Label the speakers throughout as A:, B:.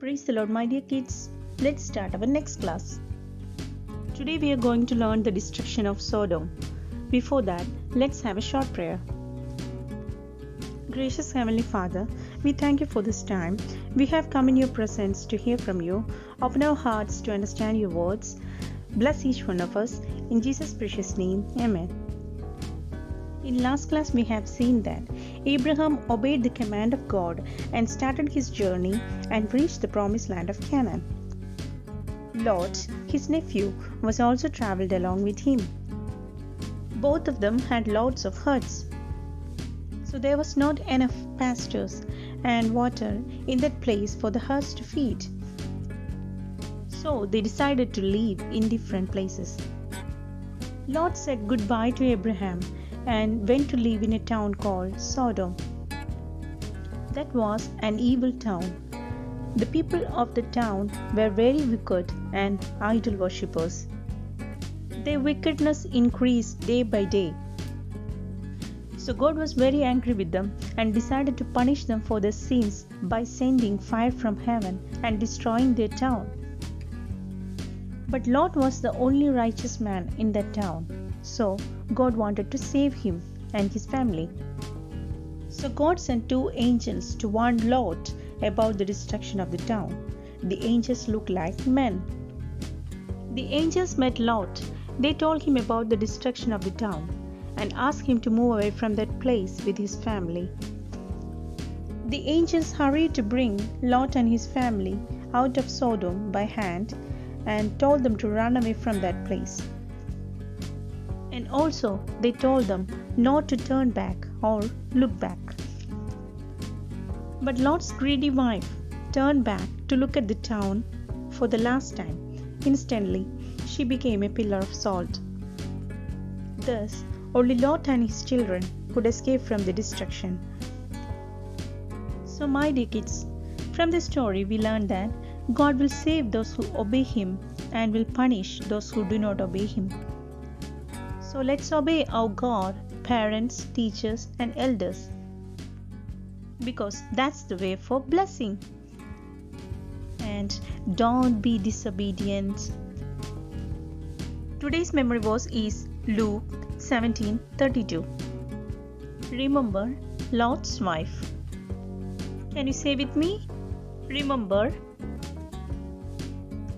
A: Praise the Lord, my dear kids. Let's start our next class. Today we are going to learn the destruction of Sodom. Before that, let's have a short prayer. Gracious Heavenly Father, we thank you for this time. We have come in your presence to hear from you. Open our hearts to understand your words. Bless each one of us. In Jesus' precious name, Amen. In last class, we have seen that Abraham obeyed the command of God and started his journey and reached the promised land of Canaan. Lot, his nephew, was also traveled along with him. Both of them had lots of herds. So there was not enough pastures and water in that place for the herds to feed. So they decided to live in different places. Lot said goodbye to Abraham and went to live in a town called Sodom. That was an evil town. The people of the town were very wicked and idol worshippers. Their wickedness increased day by day. So God was very angry with them and decided to punish them for their sins by sending fire from heaven and destroying their town. But Lot was the only righteous man in that town. So God wanted to save him and his family. So God sent two angels to warn Lot about the destruction of the town. The angels looked like men. The angels met Lot. They told him about the destruction of the town and asked him to move away from that place with his family. The angels hurried to bring Lot and his family out of Sodom by hand and told them to run away from that place. And also they told them not to turn back or look back. But Lot's greedy wife turned back to look at the town for the last time. Instantly, she became a pillar of salt. Thus, only Lot and his children could escape from the destruction. So, my dear kids, from this story we learn that God will save those who obey Him and will punish those who do not obey Him. So let's obey our God, parents, teachers, and elders, because that's the way for blessing. And don't be disobedient. Today's memory verse is Luke 17:32. Remember Lot's wife. Can you say with me? Remember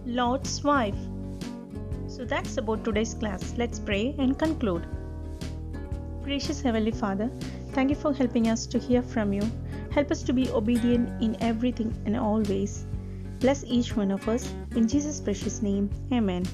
A: Lot's wife. So that's about today's class. Let's pray and conclude. Gracious Heavenly Father, thank you for helping us to hear from you. Help us to be obedient in everything and always. Bless each one of us. In Jesus' precious name, Amen.